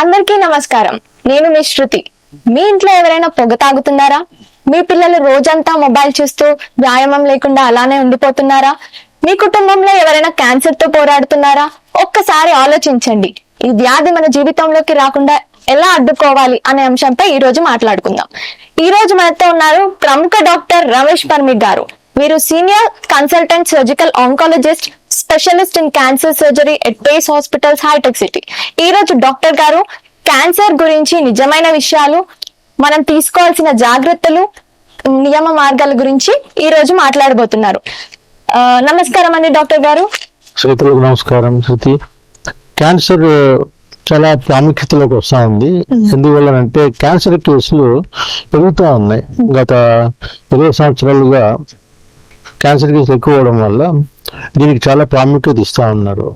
అందరికీ నమస్కారం. నేను మీ శృతి. మీ ఇంట్లో ఎవరైనా పొగ తాగుతున్నారా? మీ పిల్లలు రోజంతా మొబైల్ చూస్తూ వ్యాయామం లేకుండా అలానే ఉండిపోతున్నారా? మీ కుటుంబంలో ఎవరైనా క్యాన్సర్ తో పోరాడుతున్నారా? ఒక్కసారి ఆలోచించండి. ఈ వ్యాధి మన జీవితంలోకి రాకుండా ఎలా అడ్డుకోవాలి అనే అంశంపై ఈ రోజు మాట్లాడుకుందాం. ఈ రోజు మనతో ఉన్నారు ప్రముఖ డాక్టర్ రమేష్ పర్మిక్ గారు. వీరు senior consultant surgical oncologist, specialist in cancer surgery at Pace hospitals, హైటెక్ సిటీ. ఈ రోజు డాక్టర్ గారు క్యాన్సర్ గురించి నిజమైన విషయాలు, మనం తీసుకోవాల్సిన జాగ్రత్తలు, నియమ మార్గాల గురించి ఈ రోజు మాట్లాడబోతున్నారు. నమస్కారం అండి డాక్టర్ గారు. శ్రోతలకు నమస్కారం. శృతి, క్యాన్సర్ చాలా ప్రాముఖ్యతలోకి వస్తూ ఉంది. ఎందువల్లనంటే క్యాన్సర్ కేసులు పెరుగుతూ ఉన్నాయి. గత 20 సంవత్సరాలుగా క్యాన్సర్ కేసులు ఎక్కువ అవడం వల్ల దీనికి చాలా ప్రాముఖ్యత ఇస్తూ ఉన్నారు.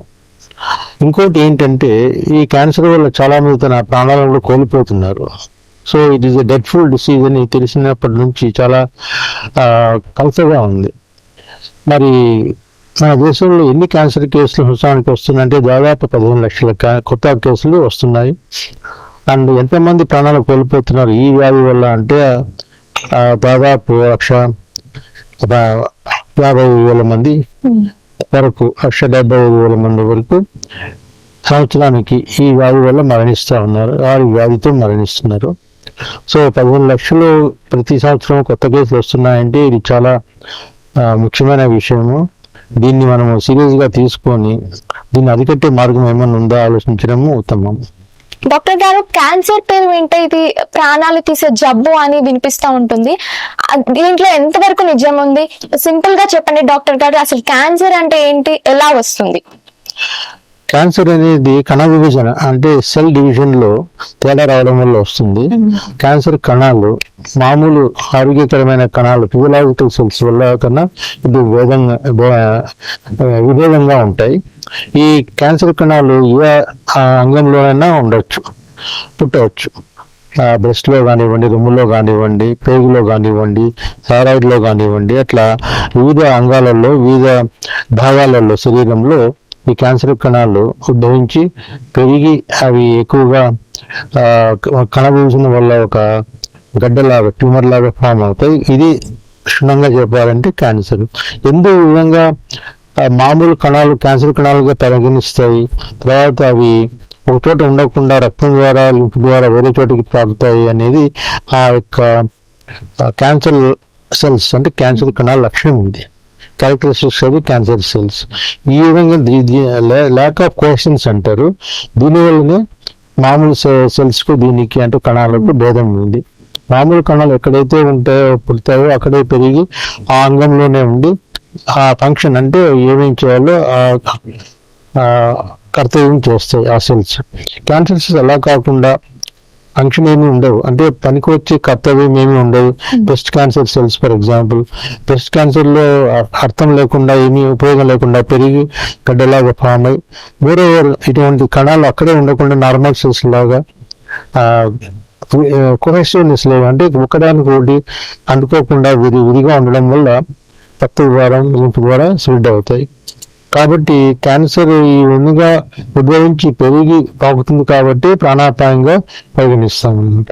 ఇంకోటి ఏంటంటే ఈ క్యాన్సర్ వల్ల చాలా మంది తన ప్రాణాలను కూడా కోల్పోతున్నారు. So it is a deathful disease అని తెలిసినప్పటి నుంచి చాలా కలతగా ఉంది. మరి మన దేశంలో ఎన్ని క్యాన్సర్ కేసులు సంవత్సరానికి వస్తున్నాయంటే దాదాపు 15 లక్షల కొత్త కేసులు వస్తున్నాయి. అండ్ ఎంతమంది ప్రాణాలు కోల్పోతున్నారు ఈ వ్యాధి వల్ల అంటే దాదాపు 1,50,000 మంది వరకు, 1,75,000 మంది వరకు సంవత్సరానికి ఈ వ్యాధి వల్ల మరణిస్తూ ఉన్నారు. వారి వ్యాధితో మరణిస్తున్నారు. సో 15 లక్షలు ప్రతి సంవత్సరం కొత్త కేసులు వస్తున్నాయంటే ఇది చాలా ముఖ్యమైన విషయము. దీన్ని మనము సీరియస్ గా తీసుకొని దీన్ని అరికట్టే మార్గం ఏమైనా ఉందా ఆలోచించడము ఉత్తమం. డాక్టర్ గారు, క్యాన్సర్ పేరు వింటే ఇది ప్రాణాలు తీసే జబ్బు అని వినిపిస్తా ఉంటుంది. దీంట్లో ఎంతవరకు నిజం ఉంది? సింపుల్ గా చెప్పండి డాక్టర్ గారు, అసలు క్యాన్సర్ అంటే ఏంటి, ఎలా వస్తుంది? క్యాన్సర్ అనేది కణ విభజన అంటే సెల్ డివిజన్ లో తేడా రావడం వల్ల వస్తుంది. క్యాన్సర్ కణాలు మామూలు ఆరోగ్యకరమైన కణాలు, ఫిజియలాజికల్ సెల్స్ వల్ల కన్నా ఇది విభేదంగా ఉంటాయి. ఈ క్యాన్సర్ కణాలు ఏ అంగంలోనైనా పుట్టవచ్చు. బ్రెస్ట్ లో కానివ్వండి, రొమ్ములో కానివ్వండి, పేగులో కానివ్వండి, థైరాయిడ్ లో కానివ్వండి, అట్లా వివిధ అంగాలలో, వివిధ భాగాలలో శరీరంలో ఈ క్యాన్సర్ కణాలు ఉద్భవించి పెరిగి అవి ఎక్కువగా కణ విభజన వల్ల ఒక గడ్డలాగా, ట్యూమర్ లాగా ఫామ్ అవుతాయి. ఇది క్షుణ్ణంగా చెప్పాలంటే క్యాన్సర్. ఎందుకు విధంగా మామూలు కణాలు క్యాన్సర్ కణాలుగా పరిగణిస్తాయి, తర్వాత అవి ఒక చోట ఉండకుండా రక్తం ద్వారా, లింఫ్ ద్వారా వేరే చోటికి పాకుతాయి అనేది ఆ యొక్క క్యాన్సర్ సెల్స్ అంటే క్యాన్సర్ కణాల లక్షణం ఉంది. క్యారెక్టరిస్టిక్స్ అవి క్యాన్సర్ సెల్స్. ఈ విధంగా ల్యాక్ ఆఫ్ కోషన్స్ అంటారు. దీనివల్లనే మామూలు సెల్స్ కు దీనికి అంటే కణాలకు భేదం ఉంది. మామూలు కణాలు ఎక్కడైతే ఉంటాయో పుడతాయో అక్కడే పెరిగి ఆ అంగంలోనే ఉండి ఆ ఫంక్షన్ అంటే ఏమేం చేయాలో కర్తవ్యం చేస్తాయి ఆ సెల్స్. క్యాన్సర్ సెల్స్ అలా కాకుండా ఫంక్షన్ ఏమి ఉండవు, అంటే పనికి వచ్చే కర్తవ్యం ఏమి ఉండవు. Breast cancer cells for example, breast cancer లో అర్థం లేకుండా, ఏమీ ఉపయోగం లేకుండా పెరిగి గడ్డలాగా ఫామ్ అయ్యి వేరే ఇటువంటి కణాలు అక్కడే ఉండకుండా నార్మల్ సెల్స్ లాగా కొహెసివ్నెస్ లేవు, అంటే ఒకదానికి ఒకటి అంటుకోకుండా విడిగా ఉండడం వల్ల రక్త ద్వారా, లింఫ్ ద్వారా స్ప్రెడ్ అవుతాయి. కాబట్టి క్యాన్సర్ ఈ విధంగా ఉద్భవించి పెరిగి పాకుతుంది కాబట్టి ప్రాణాపాయంగా పరిగణిస్తాం అన్నమాట.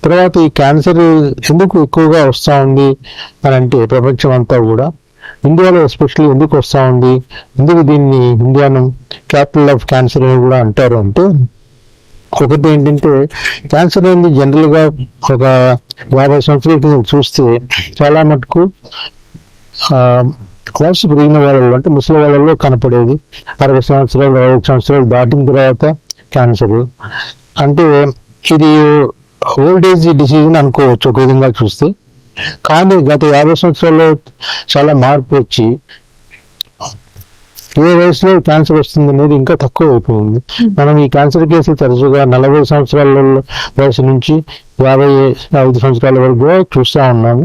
తర్వాత ఈ క్యాన్సర్ ఎందుకు ఎక్కువగా వస్తూ ఉంది అని అంటే ప్రపంచం అంతా కూడా, ఇండియాలో ఎస్పెషల్లీ ఎందుకు వస్తూ ఉంది, ఎందుకు దీన్ని ఇండియాను క్యాపిటల్ ఆఫ్ క్యాన్సర్ అని కూడా అంటారు అంటే, ఒకటి ఏంటంటే క్యాన్సర్ అనేది జనరల్గా ఒక 50 సంవత్సరాల కింద చూస్తే చాలా మటుకు వయసు పెరిగిన వాళ్ళలో అంటే ముసలి వాళ్ళలో కనపడేది. 60 సంవత్సరాలు, 60 సంవత్సరాలు దాటిన తర్వాత క్యాన్సర్ అంటే ఇది ఓల్డ్ ఏజ్ డిసీజ్ అని అనుకోవచ్చు ఒక విధంగా చూస్తే. కానీ గత 50 సంవత్సరాల్లో చాలా మార్పు వచ్చి ఏ వయసులో క్యాన్సర్ వస్తుంది అనేది ఇంకా తక్కువ అయిపోయింది. మనం ఈ క్యాన్సర్ కేసులు తరచుగా 40 సంవత్సరాల వయసు నుంచి 55 సంవత్సరాల వరకు కూడా చూస్తూ ఉన్నాము.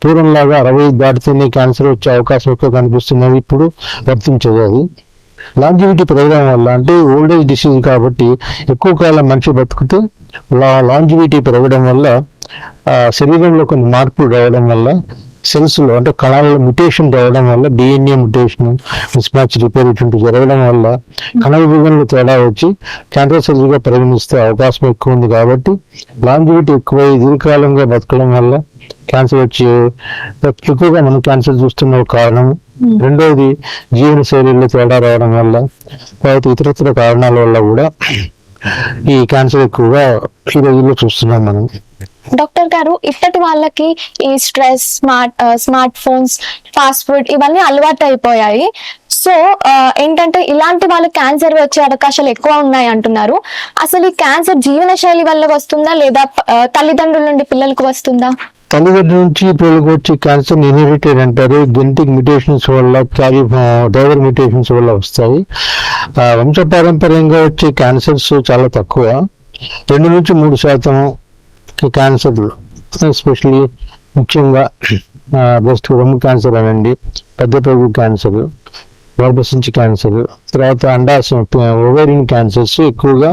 పూర్వంలాగా 60 దాటితేనే క్యాన్సర్ వచ్చే అవకాశం ఎక్కువ కనిపిస్తున్నది ఇప్పుడు వర్తించదు. అది లాంజివిటీ పెరగడం వల్ల, అంటే ఓల్డ్ ఏజ్ డిసీజ్ కాబట్టి ఎక్కువ కాలం మనిషి బతుకుతే లాంజివిటీ పెరగడం వల్ల శరీరంలో కొన్ని మార్పులు రావడం వల్ల సెల్స్ లో అంటే కణాలలో మ్యుటేషన్ రావడం వల్ల DNA mutation miss match repair ఇటువంటి జరగడం వల్ల కణ విభజనలో తేడా వచ్చి క్యాన్సర్ సెల్స్ గా పరిగణిస్తే అవకాశం ఎక్కువ ఉంది. కాబట్టి లాంజివిటీ ఎక్కువ దీర్ఘకాలంగా బతకడం వల్ల క్యాన్సర్ వచ్చి ఎక్కువగా మనం క్యాన్సర్ చూస్తున్న ఒక కారణం. రెండవది జీవన శైలిలో తేడా రావడం వల్ల, తర్వాత ఇతరత్ర కారణాల వల్ల కూడా ఈ క్యాన్సర్ ఎక్కువగా ఈ రోజుల్లో చూస్తున్నాం మనం. డాక్టర్ గారు, ఇప్పటి వాళ్ళకి ఈ stress, smart phones, fast food ఇవన్నీ అలవాటు అయిపోయాయి. సో ఏంటంటే ఇలాంటి వాళ్ళకి క్యాన్సర్ వచ్చే అవకాశాలు ఎక్కువ ఉన్నాయి అంటున్నారు. అసలు ఈ క్యాన్సర్ జీవన శైలి వల్ల వస్తుందా లేదా తల్లిదండ్రుల నుండి పిల్లలకు వస్తుందా? తల్లిదండ్రుల నుంచి పిల్లలకు వచ్చి క్యాన్సర్ ఇన్హెరిటెడ్ అంటారు. జెనెటిక్ మ్యుటేషన్స్ వల్ల, డ్రైవర్ మ్యుటేషన్స్ వల్ల వస్తాయి. వంశపారంపర్యంగా వచ్చే క్యాన్సర్స్ చాలా తక్కువ, 2 నుంచి 3% క్యాన్సర్లు, ఎస్పెషలీ ముఖ్యంగా బ్రెస్ట్ రొమ్ము క్యాన్సర్ అనండి, పెద్ద పెరుగు క్యాన్సర్, గర్భసంచి క్యాన్సర్, తర్వాత అండాశయం ఓవేరియన్ క్యాన్సర్స్ ఎక్కువగా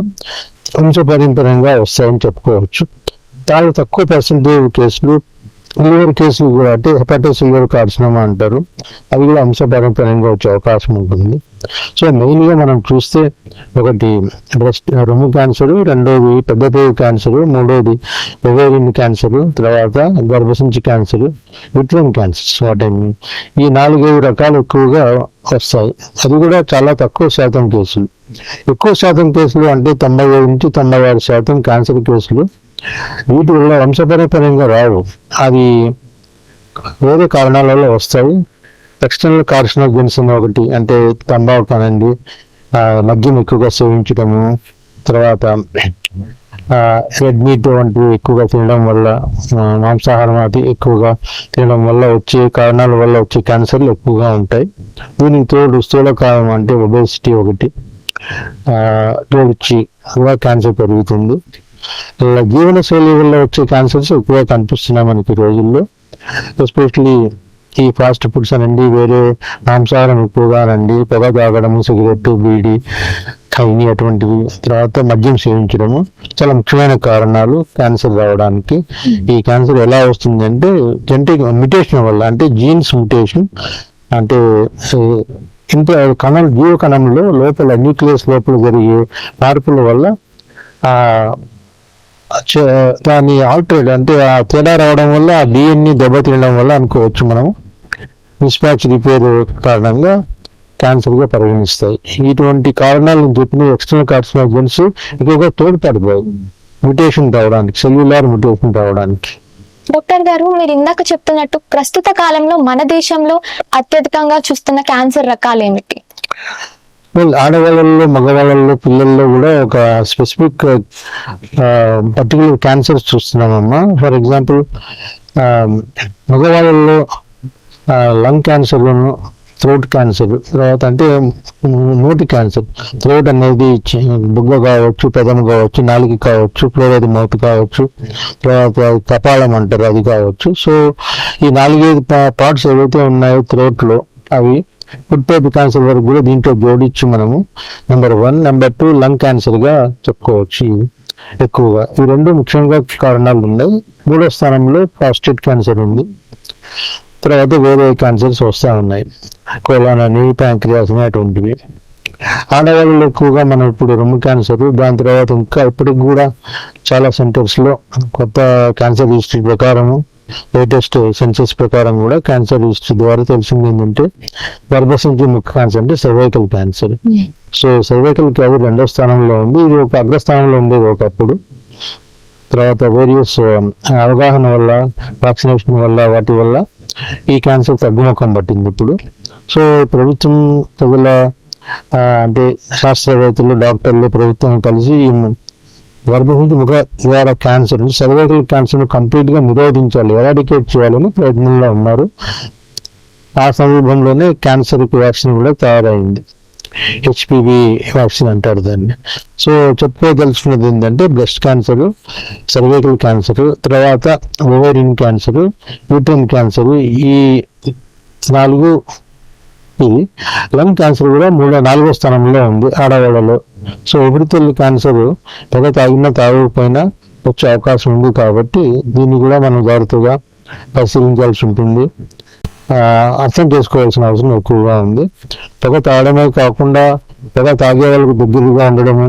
వంశపారంపర్యంగా వస్తాయని చెప్పుకోవచ్చు. చాలా తక్కువ పర్సెంటేజ్ కేసులు లివర్ కేసులు కూడా, అంటే హెపాటైటిస్ లివర్ కార్సినోమా అంటారు, అవి కూడా వంశపారంపర్యంగా వచ్చే అవకాశం ఉంటుంది. సో మెయిన్గా మనం చూస్తే ఒకటి బ్రెస్ట్ రొమ్ము క్యాన్సర్, రెండోది పెద్ద పెరుగు క్యాన్సర్, మూడోది ఓవేరియన్ క్యాన్సర్, తర్వాత గర్భసంచి క్యాన్సర్, యూట్రైన్ క్యాన్సర్స్. వాటిని ఈ 4-5 రకాలు ఎక్కువగా వస్తాయి. అది కూడా చాలా తక్కువ శాతం కేసులు. ఎక్కువ శాతం కేసులు అంటే 95 నుంచి 96% క్యాన్సర్ కేసులు వీటి వల్ల వంశపారంపర్యంగా రావు, అవి వేరే కారణాల వల్ల వస్తాయి. ఎక్స్టర్నల్ కార్సినోజెన్స్ అని ఒకటి, అంటే తంబాకు అనండి, మద్యం ఎక్కువగా సేవించడము, తర్వాత రెడ్ మీట్ వంటివి ఎక్కువగా తినడం వల్ల, మాంసాహారం అది ఎక్కువగా తినడం వల్ల వచ్చే కారణాల వల్ల వచ్చే క్యాన్సర్లు ఎక్కువగా ఉంటాయి. దీనికి తోడు స్థూలకాయం అంటే ఒబేసిటీ ఒకటి తోడుచ్చి కూడా క్యాన్సర్ పెరుగుతుంది. ఇలా జీవన శైలి వల్ల వచ్చే క్యాన్సర్స్ ఎక్కువగా కనిపిస్తున్నాయి మనకి ఈ రోజుల్లో. ఎస్పెషలీ ఈ ఫాస్ట్ ఫుడ్స్ అనండి, వేరే మాంసాహారం ఎక్కువగా అనండి, పొగ తాగడము, సిగరెట్, బీడి, ఖైని అటువంటివి, తర్వాత మద్యం సేవించడము చాలా ముఖ్యమైన కారణాలు క్యాన్సర్ రావడానికి. ఈ క్యాన్సర్ ఎలా వస్తుంది అంటే జెనెటిక్ మ్యుటేషన్ వల్ల, అంటే జీన్స్ మ్యుటేషన్, అంటే కణం జీవ కణంలో లోపల న్యూక్లియస్ లోపల జరిగే మార్పుల వల్ల దాన్ని ఆల్టరేట్, అంటే ఆ తేడా రావడం వల్ల ఆ డిఎన్ఏ దెబ్బతినడం వల్ల అనుకోవచ్చు మనం మిస్ మ్యాచ్ రిపేర్ కారణంగా క్యాన్సర్గా పరిగణిస్తాయి. ఇటువంటి కారణాలను చెప్పిన ఎక్స్టర్నల్ కార్సినోజెన్స్ ఎక్కువగా తోడ్పడతాయి మ్యుటేషన్ రావడానికి, సెల్యులార్ మ్యుటేషన్ రావడానికి. డాక్టర్ గారు, మీరు ఇందాక చెప్తున్నట్టు ప్రస్తుత కాలంలో మన దేశంలో అత్యధికంగా చూస్తున్న క్యాన్సర్ రకాలు ఏమిటి? ఆడవాళ్ళల్లో, మగవాళ్ళల్లో, పిల్లల్లో కూడా ఒక స్పెసిఫిక్ పర్టికులర్ క్యాన్సర్స్ చూస్తున్నామమ్మా. ఫర్ ఎగ్జాంపుల్ మగవాళ్ళల్లో లంగ్ క్యాన్సర్లను, థ్రోట్ క్యాన్సర్, తర్వాత అంటే నోటి క్యాన్సర్, థ్రోట్ అనేది బుగ్గ కావచ్చు, పెదం కావచ్చు, నాలుగు కావచ్చు, ఫ్లోరైడ్ మౌత్ కావచ్చు, తర్వాత కపాలం అంటారు అది కావచ్చు. సో ఈ 4-5 పార్ట్స్ ఏవైతే ఉన్నాయో థ్రోట్లో, అవి ఫుడ్ క్యాన్సర్ వరకు కూడా దీంట్లో జోడించి మనము నెంబర్ 1, నెంబర్ 2 లంగ్ క్యాన్సర్ గా చెప్పుకోవచ్చు. ఎక్కువగా ఈ 2 ముఖ్యంగా కారణాలు ఉన్నాయి. 3వ స్థానంలో ప్రాస్టేట్ క్యాన్సర్ ఉంది. తర్వాత వేరే క్యాన్సర్స్ వస్తూ ఉన్నాయి, కోలాన్ అని, ప్యాంక్రియాస్ అని అటువంటివి. ఆడవాళ్ళలో ఎక్కువగా మనం ఇప్పుడు రొమ్ము క్యాన్సర్, దాని తర్వాత ఇంకా ఇప్పటికి కూడా చాలా సెంటర్స్లో కొత్త క్యాన్సర్ హిస్టరీ ప్రకారము, లేటెస్ట్ సెన్సస్ ప్రకారం కూడా క్యాన్సర్ హిస్టరీ ద్వారా తెలిసింది ఏంటంటే గర్భసంచి ముఖ్య క్యాన్సర్ అంటే cervical cancer. So cervical cancer 2వ స్థానంలో ఉంది, ఇది ఒక అగ్రస్థానంలో ఉండేది ఒకప్పుడు. తర్వాత వేరియస్ అవగాహన వల్ల, వ్యాక్సినేషన్ వల్ల, వాటి వల్ల ఈ క్యాన్సర్ తగ్గుముఖం పట్టింది ఇప్పుడు. సో ప్రభుత్వం, ప్రజల అంటే శాస్త్రవేత్తలు, డాక్టర్లు, ప్రభుత్వం కలిసి ఈ గర్భసంచి ముఖ ద్వార క్యాన్సర్, సర్వైకల్ క్యాన్సర్ను కంప్లీట్గా నిరోధించాలి, ఎరాడికేట్ చేయాలని ప్రయత్నంలో ఉన్నారు. ఆ సందర్భంలోనే క్యాన్సర్కి వ్యాక్సిన్ కూడా తయారైంది, హెచ్పివి వ్యాక్సిన్ అంటారు దాన్ని. సో చెప్పుకోదలుచుకున్నది ఏంటంటే బ్రెస్ట్ క్యాన్సర్, సర్వైకల్ క్యాన్సర్, తర్వాత ఓవేరియన్ క్యాన్సర్, యూట్రైన్ క్యాన్సర్, ఈ 4. ఇది లంగ్ క్యాన్సర్ కూడా 4వ స్థానంలో ఉంది ఆడవాళ్ళలో. సో ఉపరితల క్యాన్సర్ పొగ తాగినా తాగకపోయినా వచ్చే అవకాశం ఉంది. కాబట్టి దీన్ని కూడా మనం జాగ్రత్తగా పరిశీలించాల్సి ఉంటుంది. అర్థం చేసుకోవాల్సిన అవసరం ఎక్కువగా ఉంది. పొగ తాగడమే కాకుండా పొగ తాగే వాళ్ళకు దగ్గరగా ఉండడము,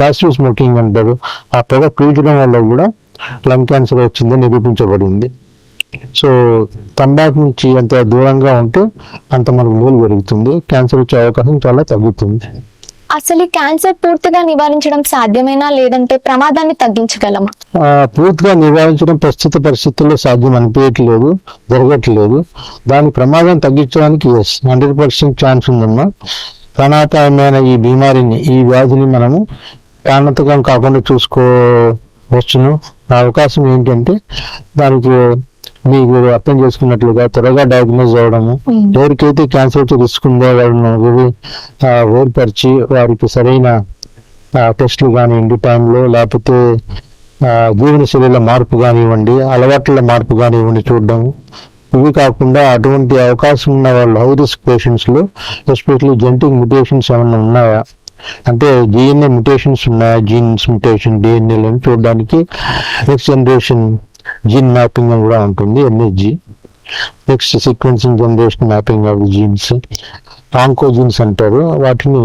ప్యాసివ్ స్మోకింగ్ అంటారు, ఆ పొగ పీల్చడం వల్ల కూడా లంగ్ క్యాన్సర్ వచ్చిందని నిరూపించబడింది. సో తంబాకు నుంచి ఎంత దూరంగా ఉంటే అంత మనకు మేలు జరుగుతుంది, క్యాన్సర్ వచ్చే అవకాశం చాలా తగ్గుతుంది. అసలు ఈ క్యాన్సర్ పూర్తిగా నివారించడం సాధ్యమేనా, లేదంటే ప్రమాదాన్ని తగ్గించగలమా? పూర్తిగా నివారించడం ప్రస్తుత పరిస్థితుల్లో సాధ్యం అనిపించట్లేదు, జరగట్లేదు. దాని ప్రమాదం తగ్గించడానికి 100% ఛాన్స్ ఉందమ్మా. ప్రాణాపాయమైన ఈ బీమారిని, ఈ వ్యాధిని మనము ప్రాణాంతకం కాకుండా చూసుకోవచ్చును. అవకాశం ఏంటంటే దానికి మీకు అర్థం చేసుకున్నట్లుగా త్వరగా డయాగ్నోజ్ అవ్వడము, ఎవరికైతే క్యాన్సర్ రిస్క్ ఉందో వాళ్ళను వేరుపరిచి వారికి సరైన టెస్టులు కానివ్వండి టైంలో, లేకపోతే జీవనశైలిలో మార్పు కానివ్వండి, అలవాట్ల మార్పు కానివ్వండి చూడడము. ఇవి కాకుండా అటువంటి అవకాశం ఉన్న వాళ్ళు హై రిస్క్ పేషెంట్స్లో ఎస్పెషల్లీ జెనెటిక్ మ్యుటేషన్స్ ఏమైనా ఉన్నాయా, అంటే డిఎన్ఏ మ్యుటేషన్స్ ఉన్నాయా, జీన్స్ మ్యుటేషన్ డిఎన్ఏలను చూడడానికి నెక్స్ట్ జనరేషన్ జీన్ మ్యాపింగ్ అని కూడా ఉంటుంది, NSG, next sequencing generation mapping of genes, oncogenes అంటారు వాటిని.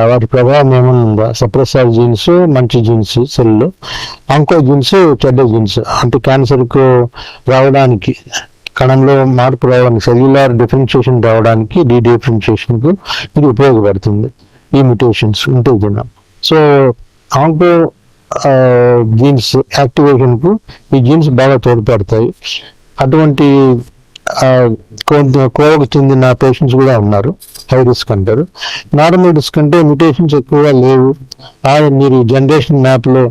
వాటి ప్రభావం ఏమైనా ఉందా, సప్రెసర్ జీన్స్ మంచి జీన్స్ సెల్లో, ఆంకోజీన్స్ చెడ్డ జీన్స్, అంటే క్యాన్సర్కు రావడానికి కణంలో మార్పు రావడానికి, సెల్యులార్ డిఫరెన్షియేషన్ రావడానికి, డిఫరెన్షియేషన్కు ఇది ఉపయోగపడుతుంది ఈ మ్యుటేషన్స్ ఉంటే కూడా. సో ఆంకో జీన్స్ యాక్టివేషన్కు ఈ జీన్స్ బాగా తోడ్పడతాయి. అటువంటి కోవకు చెందిన పేషెంట్స్ కూడా ఉన్నారు, హై రిస్క్ అంటారు. నార్మల్ రిస్క్ అంటే మ్యుటేషన్స్ ఎక్కువగా లేవు, మీరు జనరేషన్ మ్యాప్లో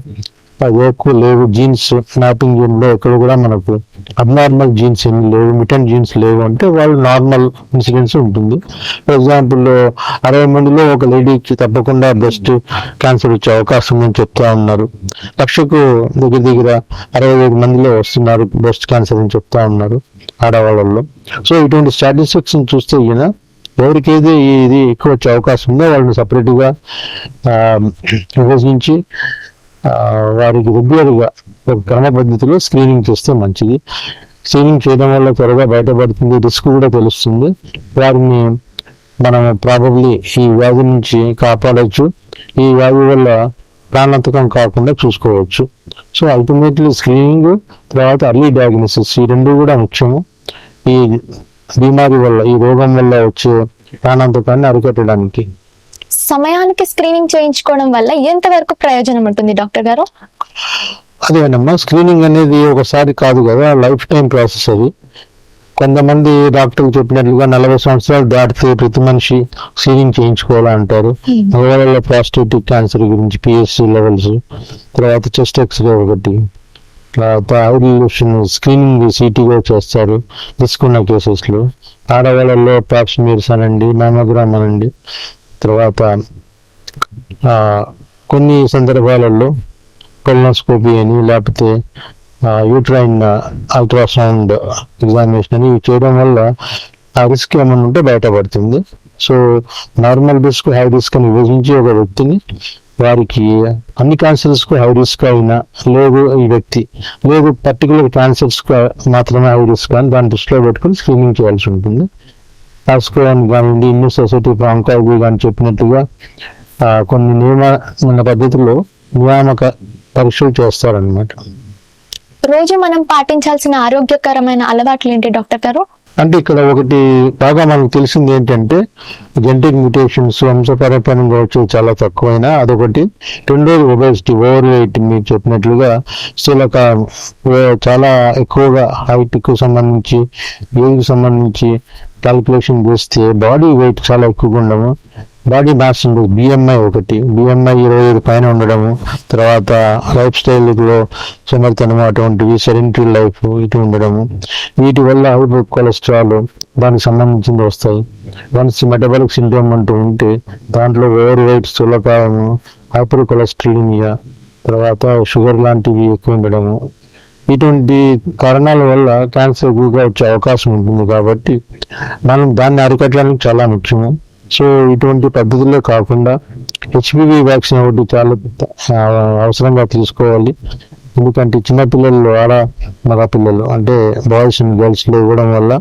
ఎక్కువ లేవు, జీన్స్ మ్యాపింగ్ లో ఎక్కడ కూడా మనకు అబ్నార్మల్ జీన్స్ ఏమి లేవు, మ్యూటెంట్ జీన్స్ లేవు అంటే వాళ్ళు నార్మల్ ఇన్సిడెన్స్ ఉంటుంది. ఫర్ ఎగ్జాంపుల్ 60 మందిలో ఒక లేడీకి తప్పకుండా బ్రెస్ట్ క్యాన్సర్ వచ్చే అవకాశం అని చెప్తా ఉన్నారు. 1,00,000కు దగ్గర 65 మందిలో వస్తున్నారు బ్రెస్ట్ క్యాన్సర్ అని చెప్తా ఉన్నారు ఆడవాళ్ళల్లో. సో ఇటువంటి స్టాటిస్టిక్స్ చూస్తే ఈయన ఎవరికైతే ఇది ఎక్కువ వచ్చే అవకాశం ఉందో వాళ్ళని సపరేట్గా విభజించి వారికి రెగ్యులర్గా ఒక క్రమ పద్ధతిలో స్క్రీనింగ్ చేస్తే మంచిది. స్క్రీనింగ్ చేయడం వల్ల త్వరగా బయటపడుతుంది, రిస్క్ కూడా తెలుస్తుంది. వారిని మనం ప్రాబబ్లీ ఈ వ్యాధి నుంచి కాపాడవచ్చు, ఈ వ్యాధి వల్ల ప్రాణాంతకం కాకుండా చూసుకోవచ్చు. సో అల్టిమేట్లీ స్క్రీనింగ్ తర్వాత అర్లీ డయాగ్నోసిస్ ఈ రెండు కూడా ముఖ్యము. ఈ బీమారి వల్ల, ఈ రోగం వల్ల వచ్చే ప్రాణాంతకాన్ని అరికట్టడానికి. సమయానికి స్క్రీనింగ్ చేయించుకోవడం వల్ల ఎంతవరకు ప్రయోజనం ఉంటుంది డాక్టర్ గారు? అదేనమ్మా, స్క్రీనింగ్ అనేది ఒకసారి కాదు కదా, లైఫ్ టైం ప్రాసెస్ అది. కొంతమంది డాక్టర్లు చెప్పినట్లుగా 40 సంవత్సరాలు దాటితే ప్రతి మనిషి స్క్రీనింగ్ చేయించుకోవాలంటారు. మగవాళ్ళ ప్రాస్టేటిక్ క్యాన్సర్ గురించి పిఎస్సి లెవెల్స్, తర్వాత చెస్ట్ ఎక్స్రే ఒకటి, తర్వాత హై రిజల్యూషన్ స్క్రీనింగ్ సిటీగా చేస్తారు రిస్క్ ఉన్న కేసెస్లో. ఆడవాళ్ళలో పాప్స్మియర్స్ అనండి, మ్యామోగ్రామ్ అనండి, తర్వాత కొన్ని సందర్భాలలో కొలనోస్కోపీ అని, లేకపోతే యూట్రైన్ అల్ట్రాసౌండ్ ఎగ్జామినేషన్ అని చేయడం వల్ల ఆ రిస్క్ ఏమైనా ఉంటే బయటపడుతుంది. So normal risk, high risk అని విభజించి ఒక వ్యక్తిని వారికి అన్ని క్యాన్సర్స్కు హై రిస్క్ అయినా లేదు ఈ వ్యక్తి లేదు పర్టికులర్ క్యాన్సర్స్కు మాత్రమే హై రిస్క్ అని దాన్ని దృష్టిలో పెట్టుకుని స్క్రీనింగ్ చేయాల్సి ఉంటుంది. ఆస్కో అని కానివ్వండి, ఇండియన్ సొసైటీ ఫర్ ఆంకాలజీ కానీ చెప్పినట్టుగా కొన్ని నియమమైన పద్ధతిలో నియామక పరీక్షలు చేస్తారనమాట. రోజు మనం పాటించాల్సిన ఆరోగ్యకరమైన అలవాట్లు ఏంటి డాక్టర్ గారు? అంటే ఇక్కడ ఒకటి బాగా మనకు తెలిసింది ఏంటంటే జెనెటిక్ మ్యుటేషన్స్ వంశపారంపర్యంగా వచ్చేవి చాలా తక్కువైనా అదొకటి. రెండోది ఒబేసిటీ, ఓవర్ వెయిట్. మీరు చెప్పినట్లుగా స్థూలకాయం చాలా ఎక్కువగా హైట్కు సంబంధించి, ఏజ్కి సంబంధించి క్యాలిక్యులేషన్ చేస్తే బాడీ వెయిట్ చాలా ఎక్కువగా ఉండము, బాడీ మాస్ ఇండెక్స్ బిఎంఐ ఒకటి, బిఎంఐ 25 పైన ఉండడము, తర్వాత లైఫ్ స్టైల్లో సమర్థనము అటువంటివి, సెడెంటరీ లైఫ్ ఇటు ఉండడము, వీటి వల్ల హై కొలెస్ట్రాల్ దానికి సంబంధించింది వస్తాయి. వన్స్ మెటబాలిక్ సిండ్రోమ్ అంటూ ఉంటే దాంట్లో ఓవర్ వెయిట్, స్థూలకాయము, హైపర్ కొలెస్ట్రాలినియా, తర్వాత షుగర్ లాంటివి ఎక్కువ ఉండడము, ఇటువంటి కారణాల వల్ల క్యాన్సర్ ఎక్కువగా వచ్చే అవకాశం ఉంటుంది. కాబట్టి మనం దాన్ని అరికట్టడానికి చాలా ముఖ్యము. సో ఇటువంటి పద్ధతుల్లో కాకుండా హెచ్పివి వ్యాక్సిన్ ఒకటి చాలా అవసరంగా తీసుకోవాలి. ఎందుకంటే చిన్నపిల్లలు మగ పిల్లలు అంటే బాయ్స్ అండ్ గర్ల్స్ లో ఇవ్వడం వల్ల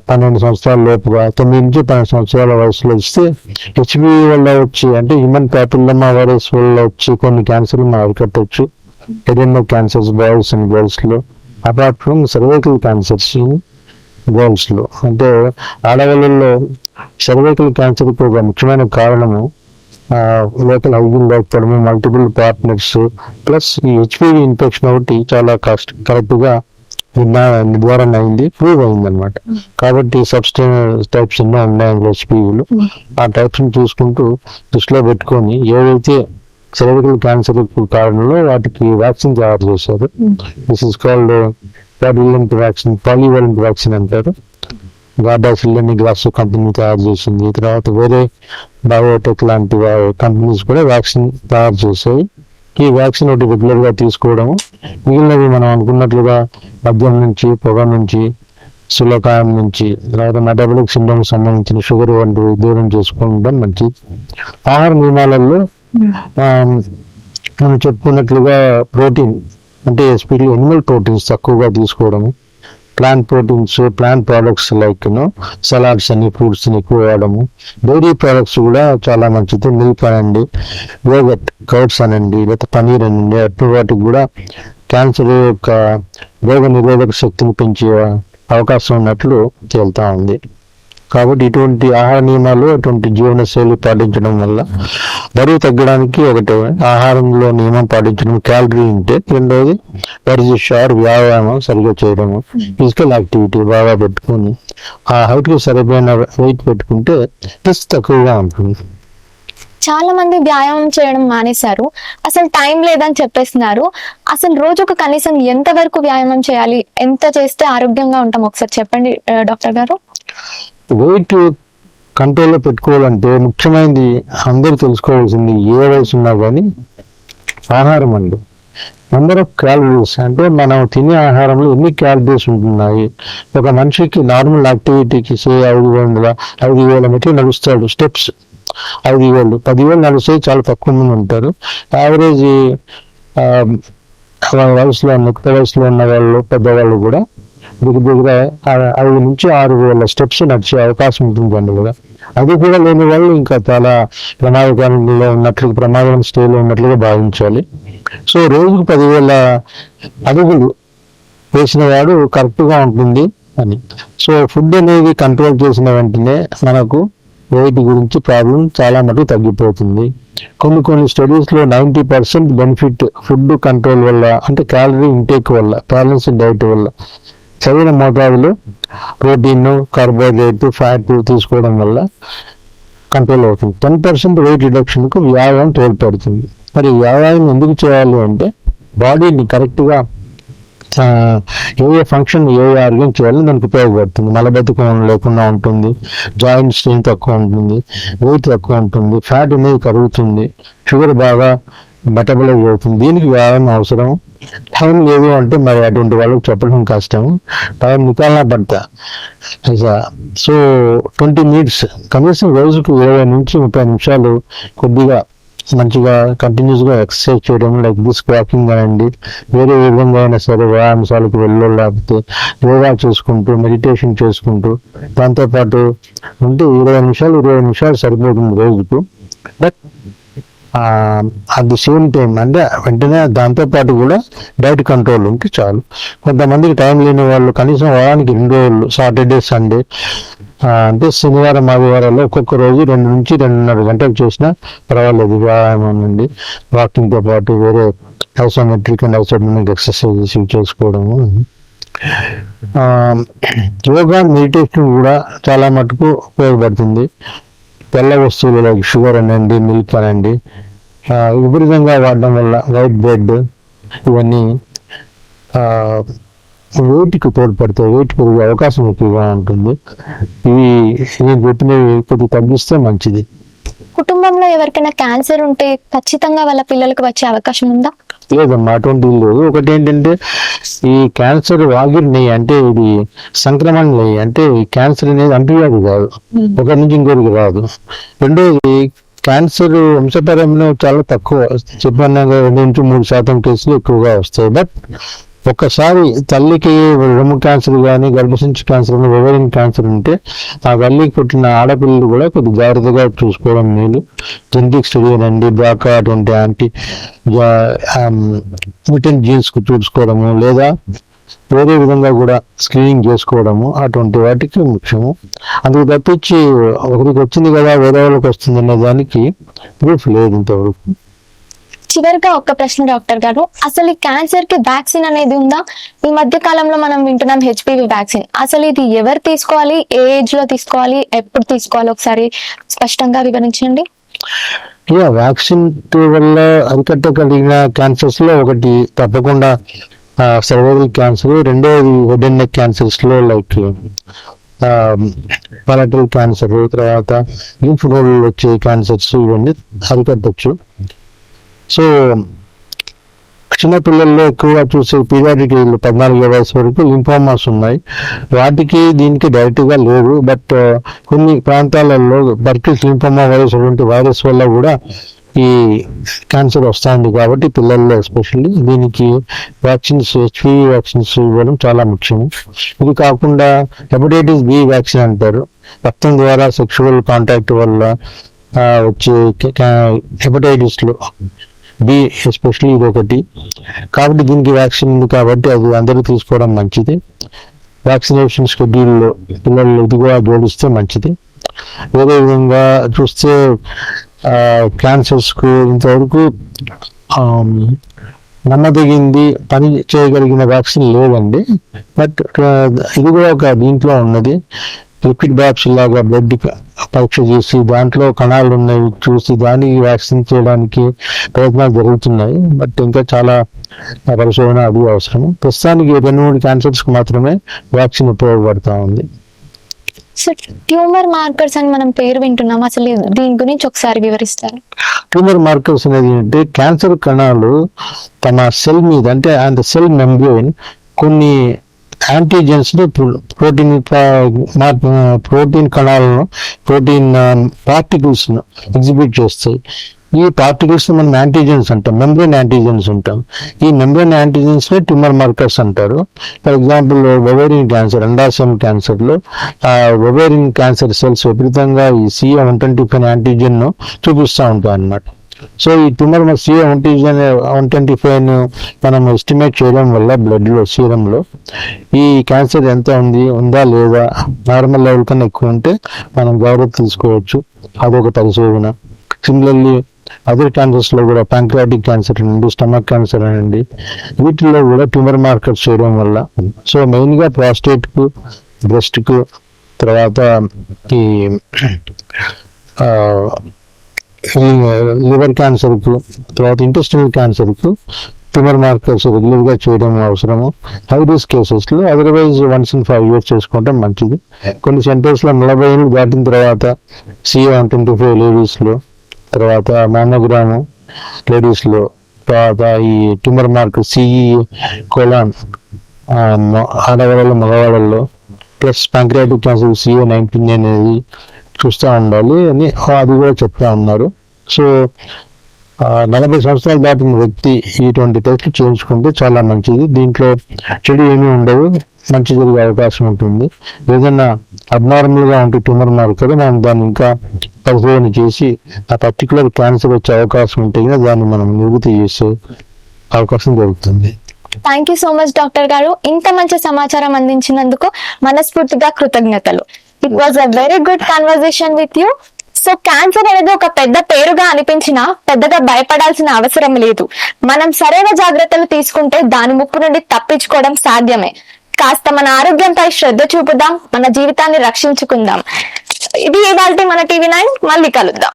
12 సంవత్సరాల లోపుగా 9 నుంచి 12 సంవత్సరాల వయసులో ఇస్తే హెచ్పివి వల్ల వచ్చి అంటే హ్యూమన్ ప్యాపిల్లోమా వైరస్ వల్ల వచ్చి కొన్ని క్యాన్సర్లు మనం అరికట్టవచ్చు. ఎడెనో క్యాన్సర్స్ బాయ్స్ అండ్ గర్ల్స్ లో, apart from cervical cancers girls లో. అంటే ఆడవాళ్ళలో సర్వైకల్ క్యాన్సర్ కు ఒక ముఖ్యమైన కారణము లోకల్ హౌసింగ్ లేకపోవడము, మల్టిపుల్ పార్ట్నర్స్, ప్లస్ ఈ హెచ్పివి ఇన్ఫెక్షన్ ఒకటి చాలా కరెక్ట్ గా నివారణ అయింది, ప్రూవ్ అయింది అనమాట. కాబట్టి సబ్స్టెన్స్ టైప్స్ ఎన్నో ఉన్నాయి హెచ్పివిలు. ఆ టైప్స్ ని చూసుకుంటూ దృష్టిలో పెట్టుకొని ఏవైతే సర్వైకల్ క్యాన్సర్ కారణంలో వాటికి వ్యాక్సిన్ తయారు చేశారు. This is called polyvalent vaccine, polyvalent vaccine అంటారు. గార్డాసిల్ అని గ్లాస్ కంపెనీ తయారు చేసింది. తర్వాత వేరే బయోటెక్ లాంటి కంపెనీస్ కూడా వ్యాక్సిన్ తయారు చేశాయి. ఈ వ్యాక్సిన్ ఒకటి రెగ్యులర్ గా తీసుకోవడము, మిగిలినవి మనం అనుకున్నట్లుగా మద్యం నుంచి, పొగ నుంచి, సులకాయం నుంచి, తర్వాత మెటాబలిక్ సిండ్రోమ్ సంబంధించిన షుగర్ వంటివి దూరం చేసుకోవడం మంచిది. ఆహార నియమాలలో మనం చెప్పుకున్నట్లుగా ప్రోటీన్ అంటే ఎస్పెషల్లీ ఎనిమల్ ప్రోటీన్స్ తక్కువగా తీసుకోవడము, plant proteins, plant products like salads అని, ఫ్రూట్స్ అని ఎక్కువ వాడము. డైరీ ప్రోడక్ట్స్ కూడా చాలా మంచిది. మిల్క్ అనండి, యోగర్ట్, కర్డ్స్ అనండి, లేదా పనీర్ అనండి, అటువంటి వాటికి కూడా క్యాన్సర్ యొక్క రోగ నిరోధక శక్తిని పెంచే అవకాశం ఉన్నట్లు తేలుతా ఉంది. కాబట్టి ఇటువంటి ఆహార నియమాలు, అటువంటి జీవన శైలి పాటించడం వల్ల బరువు తగ్గడానికి ఒకటి ఆహారంలో నియమం పాటించడం, క్యాలరీ ఇంటేక్, రెండవది వర్జిషార్ వ్యాయామం సరిగ్గా చేయడము, ఫిజికల్ యాక్టివిటీ బాగా పెట్టుకుని ఆ హైట్ కి సరిపోయిన వెయిట్ పెట్టుకుంటే ప్లస్ తక్కువగా ఉంటుంది. చాలా మంది వ్యాయామం చేయడం మానేశారు, అసలు టైం లేదని చెప్పేస్తున్నారు. అసలు రోజుకు కనీసం ఎంత వరకు వ్యాయామం చేయాలి, ఎంత చేస్తే ఆరోగ్యంగా ఉంటాం ఒకసారి చెప్పండి డాక్టర్ గారు. వెయిట్ కంట్రోల్లో పెట్టుకోవాలంటే ముఖ్యమైనది అందరూ తెలుసుకోవాల్సింది, ఏ వయసు ఉన్నా కానీ ఆహారం అండి. నెంబర్ ఆఫ్ క్యాలరీస్ అంటే మనం తినే ఆహారంలో ఎన్ని క్యాలరీస్ ఉంటున్నాయి. ఒక మనిషికి నార్మల్ యాక్టివిటీకి 5,000 మెట్లు నడుస్తాడు, స్టెప్స్ 5,000, 10,000 నడిస్తే చాలా తక్కువ మంది ఉంటారు. యావరేజ్ యుక్త వయసులో ఉన్న వాళ్ళు, పెద్దవాళ్ళు కూడా దగ్గర 5 నుంచి 6,000 స్టెప్స్ నడిచే అవకాశం ఉంటుందండి కదా. అది కూడా లేని వాళ్ళు ఇంకా చాలా ప్రమాదం స్టేలో ఉన్నట్లుగా భావించాలి. సో రోజుకు 10,000 అడుగులు వేసిన వాడు కరెక్ట్ గా ఉంటుంది అని. సో ఫుడ్ అనేది కంట్రోల్ చేసిన వెంటనే మనకు వెయిట్ గురించి ప్రాబ్లం చాలా మటుకు తగ్గిపోతుంది. కొన్ని స్టడీస్ లో 90% బెనిఫిట్ ఫుడ్ కంట్రోల్ వల్ల, అంటే క్యాలరీ ఇంటేక్ వల్ల, బ్యాలెన్స్డ్ డైట్ వల్ల, సరైన మోతాదులో ప్రోటీన్, కార్బోహైడ్రేట్, ఫ్యాట్ తీసుకోవడం వల్ల కంట్రోల్ అవుతుంది. 10% వెయిట్ రిడక్షన్ కు వ్యాయామం తోడ్పడుతుంది. మరి వ్యాయామం ఎందుకు చేయాలి అంటే బాడీని కరెక్ట్ గా ఏ ఫంక్షన్, ఏ ఆర్గన్ చేయాలని దానికి ఉపయోగపడుతుంది. మలబద్ధకం లేకుండా ఉంటుంది, జాయింట్ స్ట్రెయిన్ తక్కువ ఉంటుంది, వెయిట్ తక్కువ ఉంటుంది, ఫ్యాట్ అనేది కరుగుతుంది, షుగర్ బాగా మెటబలైజ్ అవుతుంది. దీనికి వ్యాయామం అవసరం. టైం లేదు అంటే మరి అటువంటి వాళ్ళకి చెప్పడం కష్టం. టైం నికాలనా పడతా. సో 20 minutes కనీసం రోజుకు 20 నుంచి 30 నిమిషాలు కొద్దిగా మంచిగా కంటిన్యూస్ గా ఎక్సర్సైజ్ చేయడం, లైక్ దిస్ వాకింగ్ అనండి, వేరే విధంగా అయినా సరే వ్యాయామశాలకు వెళ్ళో లేకపోతే యోగా చేసుకుంటూ, మెడిటేషన్ చేసుకుంటూ, దాంతోపాటు ఉంటే 20 నిమిషాలు సరిపోతుంది రోజుకు. But at the same time అంటే వెంటనే దాంతోపాటు కూడా డైట్ కంట్రోల్ ఉంటే చాలు. కొంతమందికి టైం లేని వాళ్ళు కనీసం వారానికి 2 రోజులు, సాటర్డే, సండే, అంటే శనివారం, ఆదివారాల్లో ఒక్కొక్క రోజు 2 నుంచి 2.5 గంటలు చేసినా పర్వాలేదు. వ్యాయామం నుండి వాకింగ్తో పాటు వేరే ఐసోమెట్రిక్ అండ్ ఐసోమెట్రిక్ ఎక్సర్సైజెస్ చేసుకోవడము. యోగా, మెడిటేషన్ కూడా చాలా మటుకు ఉపయోగపడుతుంది. తెల్ల వస్తువులు లైక్ షుగర్ అనండి, మిల్క్ అనండి విపరీతంగా వాడడం వల్ల వైట్ బ్రెడ్ ఇవన్నీ వెయిట్కి తోడ్పడతాయి. వెయిట్ పెరిగే అవకాశం ఎక్కువగా ఉంటుంది. ఇవి నేను చెప్పినవి కొద్దిగా తగ్గిస్తే మంచిది. కుటుంబంలో ఎవరికైనా క్యాన్సర్ ఉంటే ఖచ్చితంగా వాళ్ళ పిల్లలకు వచ్చే అవకాశం ఉందా? లేదమ్మా, అటువంటి లేదు. ఒకటి ఏంటంటే ఈ క్యాన్సర్ వాగిరిని అంటే ఇది సంక్రమణ అంటే క్యాన్సర్ అనేది అంటువ్యాధి కాదు, ఒకరి నుంచి ఇంకొకరికి రాదు. రెండోది క్యాన్సర్ వంశపారంలో చాలా తక్కువ, చెప్పిన 2-3% కేసులు ఎక్కువగా వస్తాయి. బట్ ఒక్కసారి తల్లికి రొమ్ము క్యాన్సర్ కానీ గర్భసంచి క్యాన్సర్ కానీ ఓవేరియన్ క్యాన్సర్ ఉంటే ఆ తల్లికి పుట్టిన ఆడపిల్లలు కూడా కొద్ది జాగ్రత్తగా చూసుకోవడం మేలు. జెనెటిక్ స్టడీ అండి, బ్రాకా అటువంటి మ్యూటెంట్ జీన్స్ కు చూసుకోవడము, లేదా వేరే విధంగా కూడా స్క్రీనింగ్ చేసుకోవడము అటువంటి వాటికి ముఖ్యము. అందుకు తప్పించి ఒకరికి వచ్చింది కదా వేరే వాళ్ళకి వస్తుంది అనే దానికి ప్రూఫ్ లేదు ఇంతవరకు. చివరిగా ఒక్క ప్రశ్న డాక్టర్ గారు, అసలు ఈ క్యాన్సర్ కి వ్యాక్సిన్ అనేది ఉందా? ఈ మధ్య కాలంలో మనం వింటున్నాం హెచ్పివి వ్యాక్సిన్. అసలు ఇది ఎవరు తీసుకోవాలి, ఏ ఏజ్ లో తీసుకోవాలి, ఎప్పుడు తీసుకోవాలి, ఒకసారి స్పష్టంగా వివరించండి. వ్యాక్సిన్ వల్ల అరికట్టగలిగిన క్యాన్సర్స్ లో ఒకటి తప్పకుండా సర్వైవల్ క్యాన్సర్, రెండోది హెడ్ అండ్ నెక్ క్యాన్సర్స్ లో లైక్ పలటల్ క్యాన్సర్, తర్వాత లింఫ్ నోడ్ వచ్చే క్యాన్సర్స్, ఇవన్నీ అరికట్టచ్చు. సో చిన్నపిల్లల్లో ఎక్కువగా చూసే పీరియాడిక్ 14 వయసు వరకు లింఫోమాస్ ఉన్నాయి. వాటికి దీనికి డైరెక్ట్ గా లేవు. బట్ కొన్ని ప్రాంతాలలో బర్కిల్స్ లింఫోమా వైరస్ అటువంటి వైరస్ వల్ల కూడా ఈ క్యాన్సర్ వస్తుంది. కాబట్టి పిల్లల్లో ఎస్పెషల్లీ దీనికి వ్యాక్సిన్స్, హెచ్పివి వ్యాక్సిన్స్ ఇవ్వడం చాలా ముఖ్యం. ఇది కాకుండా హెపటైటిస్ బి వ్యాక్సిన్ అంటారు, రక్తం ద్వారా సెక్షువల్ కాంటాక్ట్ వల్ల వచ్చే హెపటైటిస్ లో బి ఎస్పెషల్లీ ఇది ఒకటి. కాబట్టి దీనికి వ్యాక్సిన్ ఉంది, కాబట్టి అది అందరూ తీసుకోవడం మంచిది. వ్యాక్సినేషన్ షెడ్యూల్లో పిల్లలు ఇది కూడా జోడిస్తే మంచిది. వేరే విధంగా చూస్తే క్యాన్సర్స్ కు ఇంతవరకు నమ్మదగింది పని చేయగలిగిన వ్యాక్సిన్ లేదండి. బట్ ఇది కూడా ఒక దీంట్లో ఉన్నది. లిక్విడ్ బాప్స్ లాగా బ్లడ్ పరీక్ష చేసి దాంట్లో కణాలు ఉన్నాయి చూసి దానికి వ్యాక్సిన్ చేయడానికి ప్రయత్నాలు జరుగుతున్నాయి. బట్ ఇంకా చాలా పరిశోధన అది అవసరం. ప్రస్తుతానికి 2-3 క్యాన్సర్స్ కు మాత్రమే వ్యాక్సిన్ ఉపయోగపడతా ఉంది. సో ట్యూమర్ మార్కర్స్ అని మనం పేరు వింటున్నాం, అసలు దీని గురించి ఒకసారి వివరిస్తారు. ట్యూమర్ మార్కర్స్ అనేది ఏంటంటే క్యాన్సర్ కణాలు తమ సెల్ మీద, అంటే అండ్ సెల్ మెంబ్రేన్ కొన్ని యాంటీజెన్స్ ని ప్రోటీన్ కణాలను, ప్రోటీన్ పార్టికల్స్ ను ఎగ్జిబిట్ చేస్తాయి. ఈ పార్టికల్స్ మనం యాంటీజెన్స్ అంటాం, మెంబ్రేన్ యాంటీజెన్స్ అంటాం. ఈ మెంబ్రేన్ యాంటీజెన్స్ ని ట్యూమర్ మార్కర్స్ అంటారు. ఫర్ ఎగ్జాంపుల్ ఒవేరియన్ క్యాన్సర్, అండాశయం క్యాన్సర్ లో ఒవేరియన్ క్యాన్సర్ సెల్స్ విపరీతంగా ఈ CA-125 యాంటీజెన్ ను చూపిస్తూ ఉంటాయి అన్నమాట. సో ఈ ట్యూమర్ CA-125 మనం ఎస్టిమేట్ చేయడం వల్ల బ్లడ్ లో, సీరంలో ఈ క్యాన్సర్ ఎంత ఉందా లేదా, నార్మల్ లెవెల్ కన్నా ఎక్కువ ఉంటే మనం జాగ్రత్త తీసుకోవచ్చు. అదొక పరిశోధన. సిమిలర్లీ అదర్ క్యాన్సర్స్ లో కూడా ప్యాంక్రియాటిక్ క్యాన్సర్ అనండి, స్టమక్ క్యాన్సర్ అనండి, వీటిల్లో కూడా ట్యూమర్ మార్కర్స్ చేయడం వల్ల, సో మెయిన్ గా ప్రాస్టేట్ కు, బ్రెస్ట్ కు, తర్వాత ఈ లివర్ క్యాన్సర్ కు, తర్వాత ఇంటెస్టినల్ క్యాన్సర్ కు ట్యూమర్ మార్కర్స్ రెగ్యులర్ గా చేయడం అవసరము. హై రిస్క్ కేసెస్ లో అదర్వైజ్ వన్స్ ఇన్ 5 years చేసుకుంటే మంచిది. కొన్ని సెంటర్స్ లో 40 ఏళ్ళు దాటిన తర్వాత CA-125 లేడీస్ లో, తర్వాత మ్యామోగ్రాము లేడీస్ లో, తర్వాత ఈ ట్యూమర్ మార్కర్ CE కోలాన్ ఆడవాళ్ళలో, మగవాళ్ళలో, ప్లస్ ప్యాంక్రియాటిక్ క్యాన్సర్ CA-19 అనేది చూస్తూ ఉండాలి అని అది కూడా చెప్తా ఉన్నారు. సో 40 సంవత్సరాలు దాటిన వ్యక్తి ఇటువంటి టెస్ట్లు చేయించుకుంటే చాలా మంచిది. దీంట్లో చెడు ఏమీ ఉండదు, మంచి జరిగే అవకాశం ఉంటుంది. ఏదైనా అబ్నార్మల్ గా ఉంటే ట్యూమర్ మార్కర్ మనం దాన్ని ఇంకా పరిశోధన చేసి ఆ పర్టికులర్ క్యాన్సర్ వచ్చే అవకాశం ఉంటే దాన్ని మనం నివృత్తి చేసే అవకాశం జరుగుతుంది. Thank you so much doctor గారు, ఇంత మంచి సమాచారం అందించినందుకు మనస్ఫూర్తిగా కృతజ్ఞతలు. It was a very good conversation with you. So cancer అనేది ఒక పెద్ద పేరుగా అనిపించినా పెద్దగా భయపడాల్సిన అవసరం లేదు. మనం సరైన జాగ్రత్తలు తీసుకుంటే దాని ముప్పు నుండి తప్పించుకోవడం సాధ్యమే. కాస్త మన ఆరోగ్యంపై శ్రద్ధ చూపుదాం, మన జీవితాన్ని రక్షించుకుందాం. ఇది ఇవాల్టి మన TV9. మళ్ళీ కలుద్దాం.